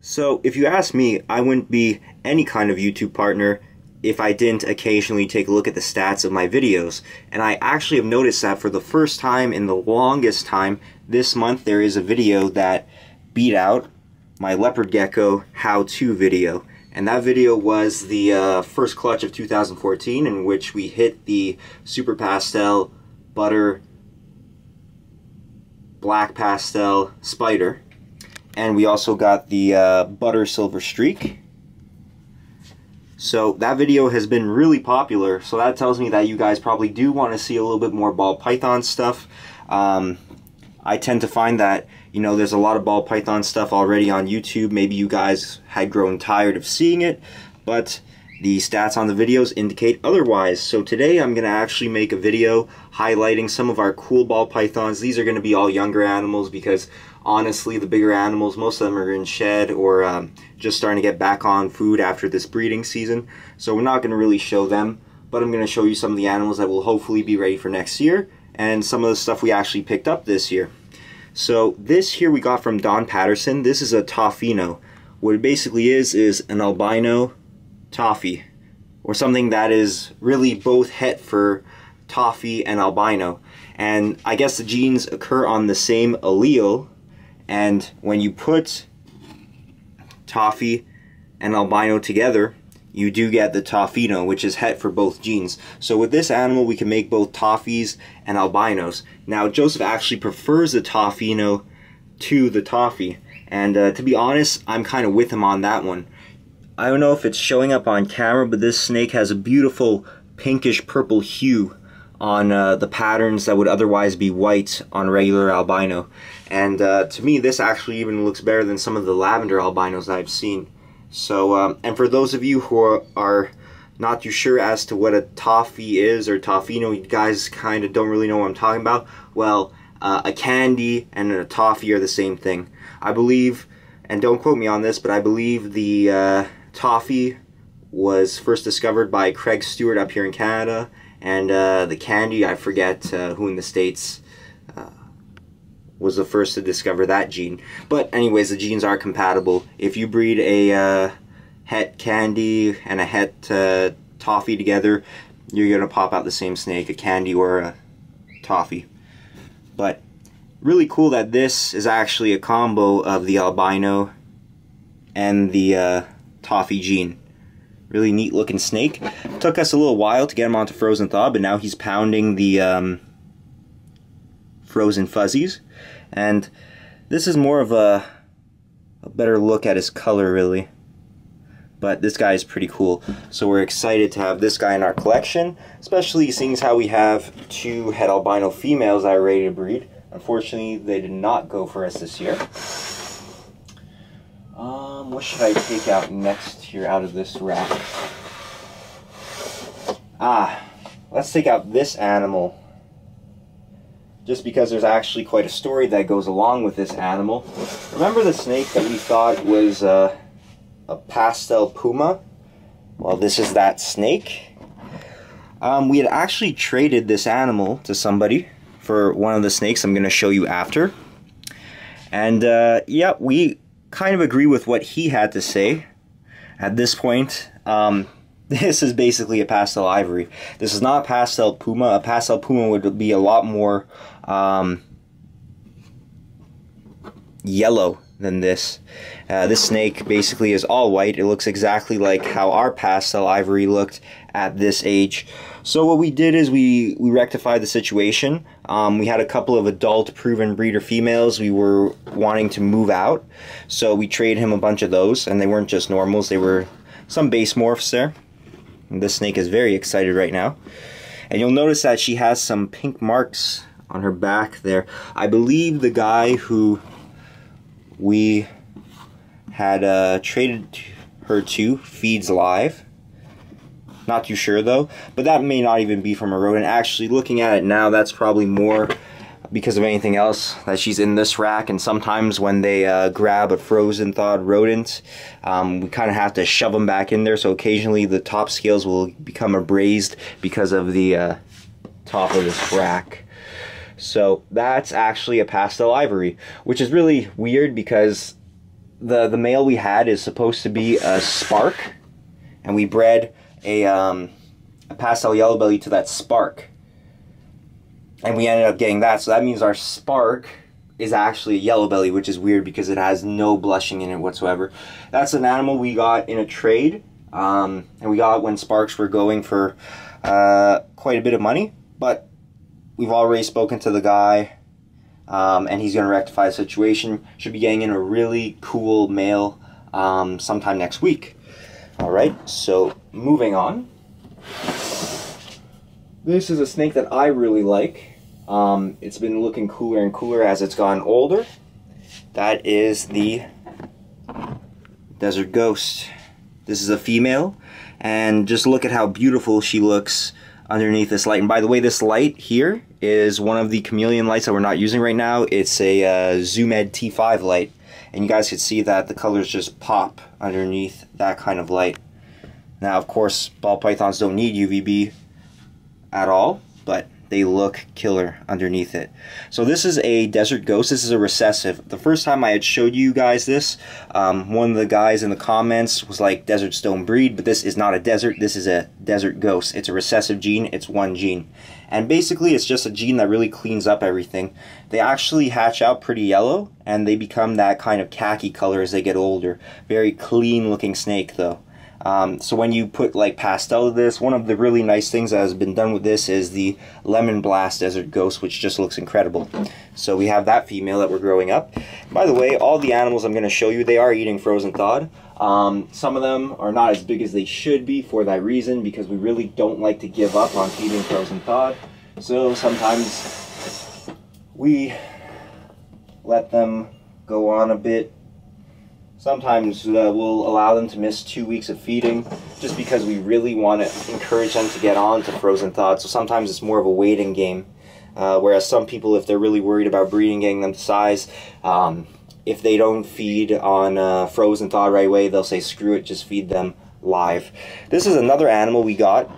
So if you ask me, I wouldn't be any kind of YouTube partner if I didn't occasionally take a look at the stats of my videos. And I actually have noticed that for the first time in the longest time, this month there is a video that beat out my leopard gecko how-to video. And that video was the first clutch of 2014, in which we hit the Super Pastel Butter Black Pastel Spider. And we also got the Butter Silver Streak. So that video has been really popular, so that tells me that you guys probably do want to see a little bit more ball python stuff. I tend to find that, you know, there's a lot of ball python stuff already on YouTube. Maybe you guys had grown tired of seeing it, but the stats on the videos indicate otherwise. So today I'm going to actually make a video highlighting some of our cool ball pythons. These are going to be all younger animals because honestly the bigger animals, most of them are in shed or just starting to get back on food after this breeding season. So we're not going to really show them, but I'm going to show you some of the animals that will hopefully be ready for next year and some of the stuff we actually picked up this year. So this here we got from Don Patterson. This is a Tofino. What it basically is an albino toffee, or something that is really both het for toffee and albino. And I guess the genes occur on the same allele, and when you put toffee and albino together, you do get the Tofino, which is het for both genes. So with this animal, we can make both toffies and albinos. Now, Joseph actually prefers the Tofino to the toffee, and to be honest, I'm kind of with him on that one. I don't know if it's showing up on camera, but this snake has a beautiful pinkish purple hue on the patterns that would otherwise be white on regular albino. And to me, this actually even looks better than some of the lavender albinos I've seen. So, and for those of you who are not too sure as to what a toffee is or Tofino, you guys kind of don't really know what I'm talking about. Well, a candy and a toffee are the same thing. I believe, and don't quote me on this, but I believe the toffee was first discovered by Craig Stewart up here in Canada, and the candy, I forget who in the States was the first to discover that gene. But anyways, the genes are compatible. If you breed a het candy and a het toffee together, you're going to pop out the same snake, a candy or a toffee. But really cool that this is actually a combo of the albino and the toffee gene. Really neat looking snake. Took us a little while to get him onto frozen thaw, but now he's pounding the frozen fuzzies. And this is more of a better look at his color, really. But this guy is pretty cool. So we're excited to have this guy in our collection, especially seeing as how we have two het albino females that are ready to breed. Unfortunately, they did not go for us this year. What should I take out next here out of this rack? Let's take out this animal. Just because there's actually quite a story that goes along with this animal. Remember the snake that we thought was a pastel puma? Well, this is that snake. We had actually traded this animal to somebody for one of the snakes I'm going to show you after. And yeah, we kind of agree with what he had to say at this point. This is basically a pastel ivory. This is not a pastel puma. A pastel puma would be a lot more yellow than this. This snake basically is all white. It looks exactly like how our pastel ivory looked at this age. So what we did is we rectified the situation. We had a couple of adult proven breeder females we were wanting to move out, so we traded him a bunch of those, and they weren't just normals, they were some base morphs there. And this snake is very excited right now. And you'll notice that she has some pink marks on her back there. I believe the guy who we had traded her to feeds live. Not too sure though, but that may not even be from a rodent. Actually, looking at it now, that's probably more because of anything else that she's in this rack. And sometimes when they grab a frozen thawed rodent, we kind of have to shove them back in there, so occasionally the top scales will become abrased because of the top of this rack. So that's actually a pastel ivory, which is really weird because the male we had is supposed to be a spark, and we bred a pastel yellow belly to that spark, and we ended up getting that. So that means our spark is actually a yellow belly, which is weird because it has no blushing in it whatsoever. That's an animal we got in a trade, and we got when sparks were going for quite a bit of money, but we've already spoken to the guy, and he's going to rectify the situation. Should be getting in a really cool male sometime next week. Alright, so moving on. This is a snake that I really like. It's been looking cooler and cooler as it's gotten older. That is the Desert Ghost. This is a female, and just look at how beautiful she looks underneath this light. And by the way, this light here is one of the chameleon lights that we're not using right now. It's a Zoom Ed T5 light, and you guys can see that the colors just pop underneath that kind of light. Now, of course, ball pythons don't need UVB at all, but they look killer underneath it. So this is a Desert Ghost. This is a recessive. The first time I had showed you guys this, one of the guys in the comments was like, deserts don't breed, but this is not a desert. This is a Desert Ghost. It's a recessive gene. It's one gene. And basically it's just a gene that really cleans up everything. They actually hatch out pretty yellow, and they become that kind of khaki color as they get older. Very clean looking snake though. So when you put like pastel to this, one of the really nice things that has been done with this is the Lemon Blast Desert Ghost, which just looks incredible. So we have that female that we're growing up. By the way, all the animals I'm going to show you, they are eating frozen thawed. Some of them are not as big as they should be for that reason, because we really don't like to give up on feeding frozen thawed. So sometimes we let them go on a bit. Sometimes we'll allow them to miss 2 weeks of feeding just because we really want to encourage them to get on to frozen thawed. So sometimes it's more of a waiting game. Whereas some people, if they're really worried about breeding, getting them to size, if they don't feed on frozen thawed right away, they'll say, screw it, just feed them live. This is another animal we got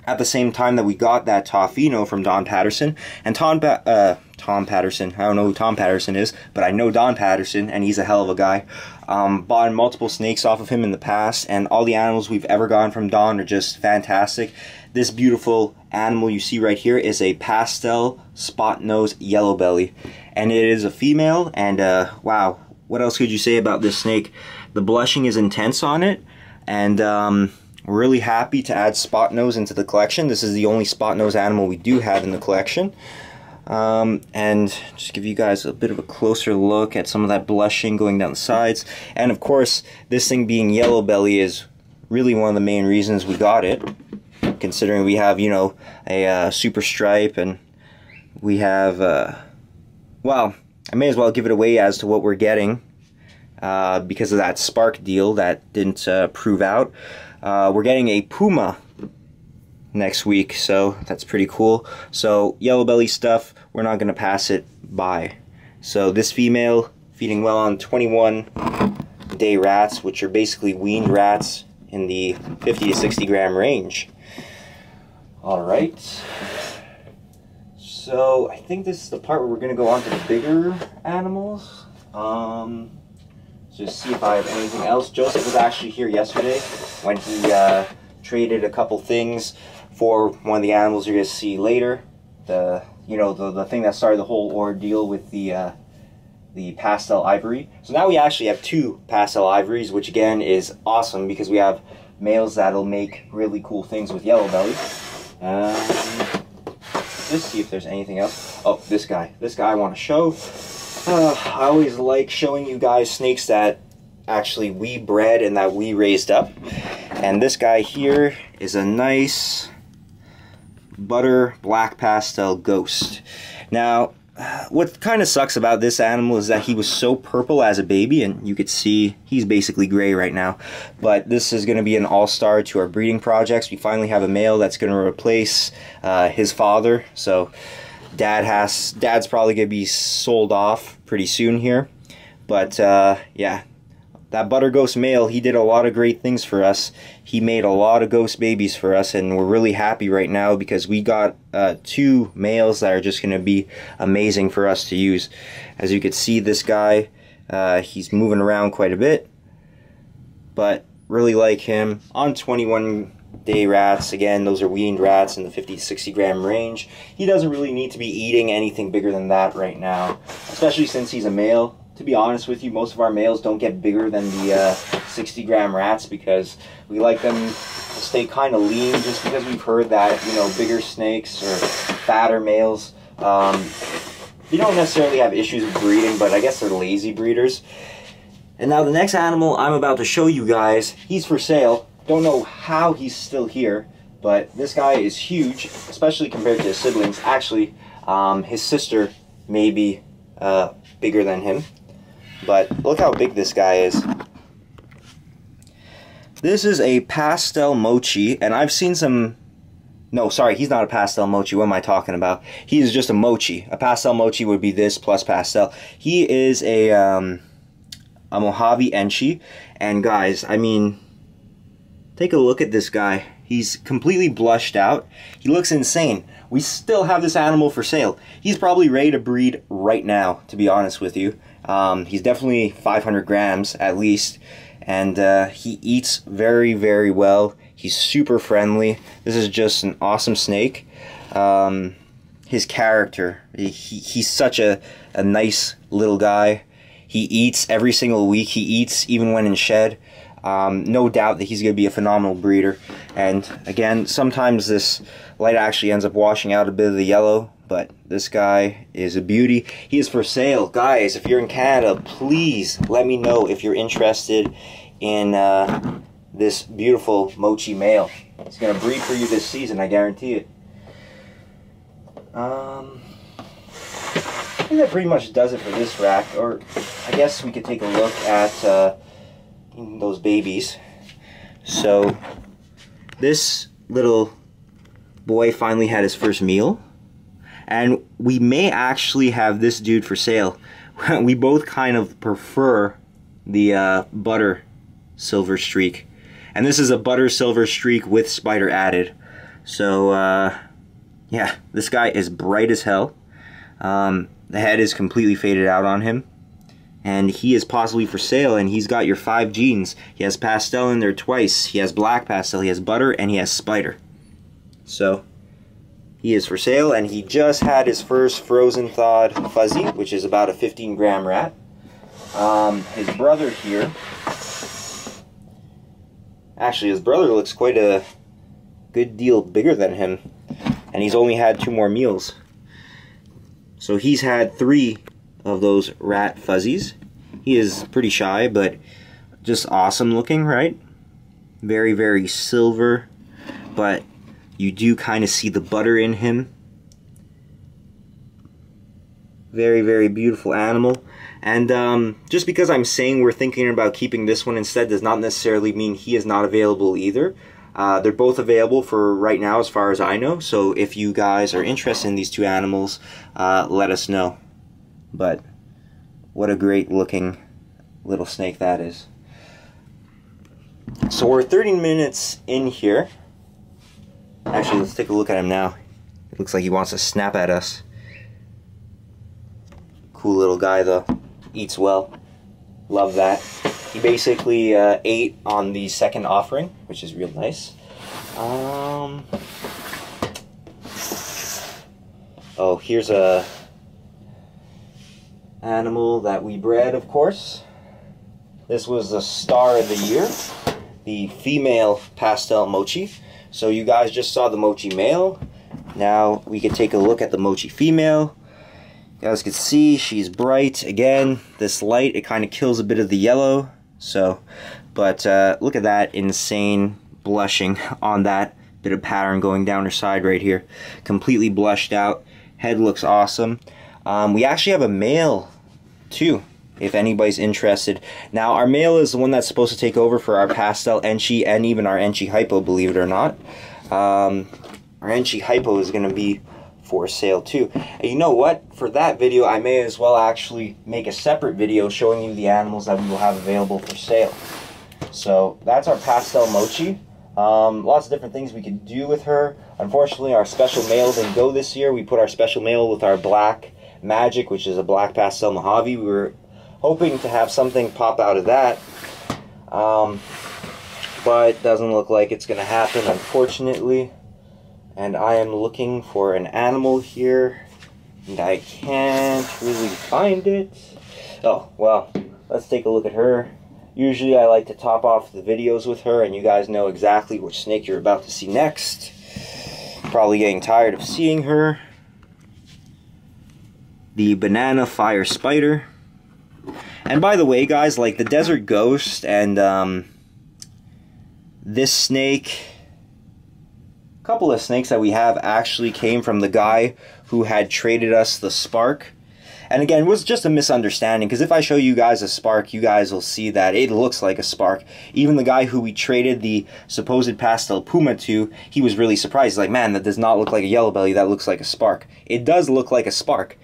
at the same time that we got that Tofino from Don Patterson. And Tom Patterson, I don't know who Tom Patterson is, but I know Don Patterson, and he's a hell of a guy. Bought multiple snakes off of him in the past, and all the animals we've ever gotten from Don are just fantastic. This beautiful animal you see right here is a pastel spot-nose yellow belly, and it is a female. And wow, what else could you say about this snake? The blushing is intense on it, and we're really happy to add spot nose into the collection. This is the only spot nose animal we do have in the collection. And just give you guys a bit of a closer look at some of that blushing going down the sides. And of course, this thing being yellow belly is really one of the main reasons we got it, considering we have, you know, a super stripe, and we have, well, I may as well give it away as to what we're getting, because of that spark deal that didn't prove out. We're getting a puma next week, so that's pretty cool. So yellow belly stuff, we're not going to pass it by. So this female feeding well on 21-day rats, which are basically weaned rats in the 50 to 60 gram range. Alright, so I think this is the part where we're going to go on to the bigger animals. Just see if I have anything else. Joseph was actually here yesterday when he traded a couple things for one of the animals you're going to see later. The thing that started the whole ordeal with the pastel ivory. So now we actually have two pastel ivories, which again is awesome because we have males that'll make really cool things with yellow belly. Let's see if there's anything else. Oh, this guy I want to show. I always like showing you guys snakes that actually we bred and that we raised up. And this guy here is a nice butter black pastel ghost. Now, what kind of sucks about this animal is that he was so purple as a baby, and you could see he's basically gray right now. But this is going to be an all-star to our breeding projects. We finally have a male that's going to replace his father. So dad's probably going to be sold off pretty soon here. But yeah, that butter ghost male, he did a lot of great things for us. He made a lot of ghost babies for us, and we're really happy right now because we got two males that are just going to be amazing for us to use. As you can see, this guy He's moving around quite a bit, but really like him. On 21-day rats, again, those are weaned rats in the 50 to 60 gram range. He doesn't really need to be eating anything bigger than that right now, especially since he's a male. To be honest with you, most of our males don't get bigger than the 60 gram rats because we like them to stay kind of lean, just because we've heard that, you know, bigger snakes or fatter males, they don't necessarily have issues with breeding, but I guess they're lazy breeders. And now the next animal I'm about to show you guys, he's for sale. Don't know how he's still here, but this guy is huge, especially compared to his siblings. Actually, his sister may be bigger than him. But look how big this guy is. This is a Pastel Mochi, and I've seen some... No, sorry, he's not a Pastel Mochi. What am I talking about? He is just a Mochi. A Pastel Mochi would be this plus Pastel. He is a Mojave Enchi. And guys, I mean, take a look at this guy. He's completely blushed out. He looks insane. We still have this animal for sale. He's probably ready to breed right now, to be honest with you. He's definitely 500 grams at least, and he eats very, very well. He's super friendly. This is just an awesome snake. His character, he's such a nice little guy. He eats every single week. He eats even when in shed. No doubt that he's going to be a phenomenal breeder. And again, sometimes this light actually ends up washing out a bit of the yellow, but this guy is a beauty. He is for sale. Guys, if you're in Canada, please let me know if you're interested in this beautiful Mochi male. He's going to breed for you this season, I guarantee it. I think that pretty much does it for this rack, or I guess we could take a look at those babies. So this little boy finally had his first meal, and we may actually have this dude for sale. We both kind of prefer the butter silver streak, and this is a butter silver streak with spider added. So yeah, this guy is bright as hell. The head is completely faded out on him, and he is possibly for sale, and he's got your 5 genes. He has pastel in there twice, he has black pastel, he has butter, and he has spider. So he is for sale, and he just had his first frozen thawed fuzzy, which is about a 15 gram rat. His brother here, actually his brother looks quite a good deal bigger than him, and he's only had 2 more meals. So he's had 3 of those rat fuzzies. He is pretty shy, but just awesome looking, right? Very, very silver, but you do kind of see the butter in him. Very, very beautiful animal. And just because I'm saying we're thinking about keeping this one instead does not necessarily mean he is not available either. They're both available for right now as far as I know, so if you guys are interested in these 2 animals, let us know. But what a great looking little snake that is. So we're 30 minutes in here. Actually, let's take a look at him now. It looks like he wants to snap at us. Cool little guy though. Eats well. Love that. He basically ate on the second offering, which is real nice. Oh, here's a animal that we bred, of course. This was the star of the year, the female Pastel Mochi. So you guys just saw the Mochi male. Now we can take a look at the Mochi female. You guys can see she's bright. Again, this light, it kind of kills a bit of the yellow. So, but look at that insane blushing on that bit of pattern going down her side right here. Completely blushed out. Head looks awesome. We actually have a male too, if anybody's interested. Now, our male is the one that's supposed to take over for our Pastel Enchi and even our Enchi Hypo, believe it or not. Our Enchi Hypo is going to be for sale too. And you know what? For that video, I may as well actually make a separate video showing you the animals that we will have available for sale. So that's our Pastel Mochi. Lots of different things we could do with her. Unfortunately, our special male didn't go this year. We put our special male with our black Magic, which is a black pastel Mojave. We were hoping to have something pop out of that. But doesn't look like it's going to happen, unfortunately. And I am looking for an animal here, and I can't really find it. Oh, well, let's take a look at her. Usually I like to top off the videos with her, and you guys know exactly which snake you're about to see next. Probably getting tired of seeing her. The banana fire spider. And by the way, guys, like the desert ghost and this snake, a couple of snakes that we have actually came from the guy who had traded us the spark. And again, it was just a misunderstanding, because if I show you guys a spark, you guys will see that it looks like a spark. Even the guy who we traded the supposed pastel puma to, he was really surprised. He's like, man, that does not look like a yellow belly, that looks like a spark. It does look like a spark.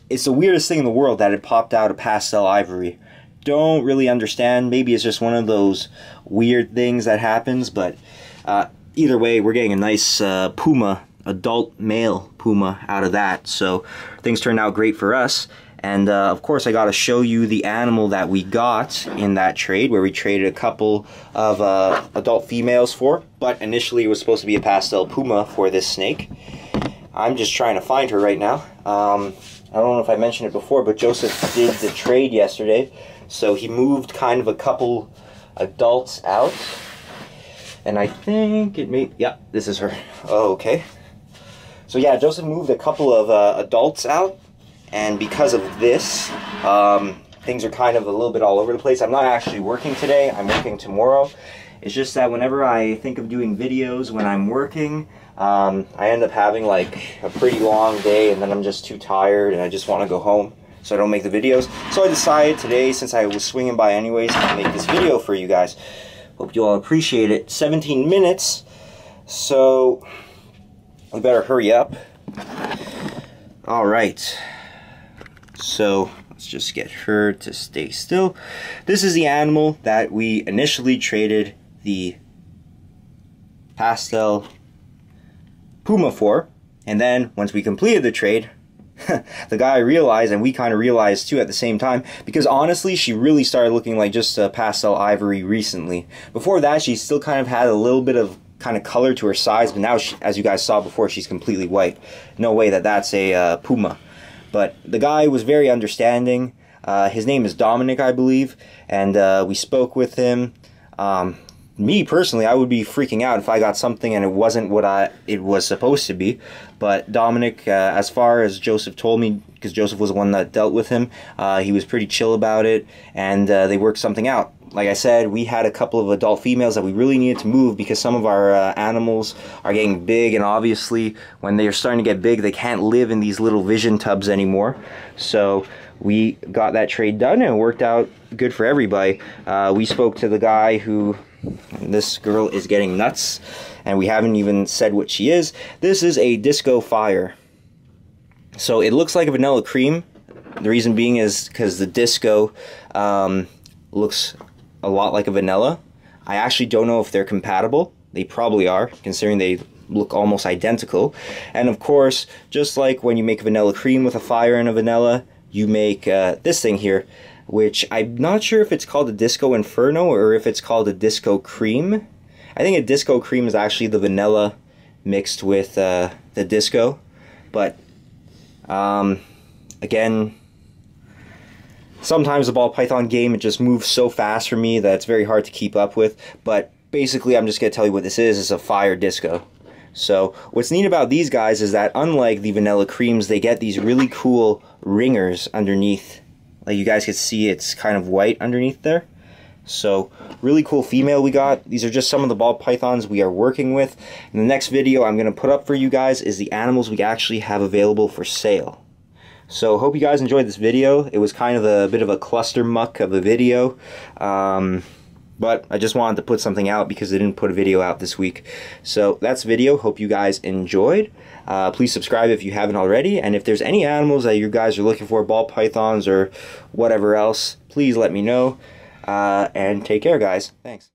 It's the weirdest thing in the world that it popped out a pastel ivory. Don't really understand. Maybe it's just one of those weird things that happens, but either way, we're getting a nice puma, adult male puma out of that, so things turned out great for us. And of course I got to show you the animal that we got in that trade, where we traded a couple of adult females for, but initially it was supposed to be a pastel puma for this snake. I'm just trying to find her right now. I don't know if I mentioned it before, but Joseph did the trade yesterday, so he moved kind of a couple adults out, and I think it may, yeah, this is her. Oh, okay. So yeah, Joseph moved a couple of adults out, and because of this, things are kind of a little bit all over the place. I'm not actually working today, I'm working tomorrow. It's just that whenever I think of doing videos when I'm working, I end up having like a pretty long day, and then I'm just too tired and I just want to go home, so I don't make the videos. So I decided today, since I was swinging by anyways, to make this video for you guys. Hope you all appreciate it. 17 minutes, so we better hurry up. Alright, so let's just get her to stay still. This is the animal that we initially traded the pastel puma for, and then once we completed the trade, the guy realized, and we kind of realized too at the same time, because honestly she really started looking like just a pastel ivory recently. Before that she still kind of had a little bit of kind of color to her sides, but now she, as you guys saw before, she's completely white. No way that that's a puma. But the guy was very understanding. His name is Dominic, I believe, and we spoke with him. Me personally, I would be freaking out if I got something and it wasn't what it was supposed to be. But Dominic, as far as Joseph told me, because Joseph was the one that dealt with him, he was pretty chill about it, and they worked something out. Like I said, we had a couple of adult females that we really needed to move because some of our animals are getting big, and obviously when they are starting to get big, they can't live in these little vision tubs anymore. So we got that trade done, and it worked out good for everybody. We spoke to the guy who, this girl is getting nuts, and we haven't even said what she is. This is a disco fire. So it looks like a vanilla cream. The reason being is because the disco looks a lot like a vanilla. I actually don't know if they're compatible. They probably are, considering they look almost identical. And of course, just like when you make vanilla cream with a fire and a vanilla, you make this thing here, which I'm not sure if it's called a Disco Inferno or if it's called a Disco Cream. I think a Disco Cream is actually the vanilla mixed with the disco. But again, sometimes the ball python game, it just moves so fast for me that it's very hard to keep up with. But basically, I'm just going to tell you what this is. It's a fire disco. So what's neat about these guys is that unlike the vanilla creams, they get these really cool ringers underneath. Like you guys can see, it's kind of white underneath there. So really cool female we got. These are just some of the ball pythons we are working with. And the next video I'm going to put up for you guys is the animals we actually have available for sale. So hope you guys enjoyed this video. It was kind of a bit of a cluster muck of a video. But I just wanted to put something out because I didn't put a video out this week. So that's the video. Hope you guys enjoyed. Please subscribe if you haven't already. And if there's any animals that you guys are looking for, ball pythons or whatever else, please let me know. And take care, guys. Thanks.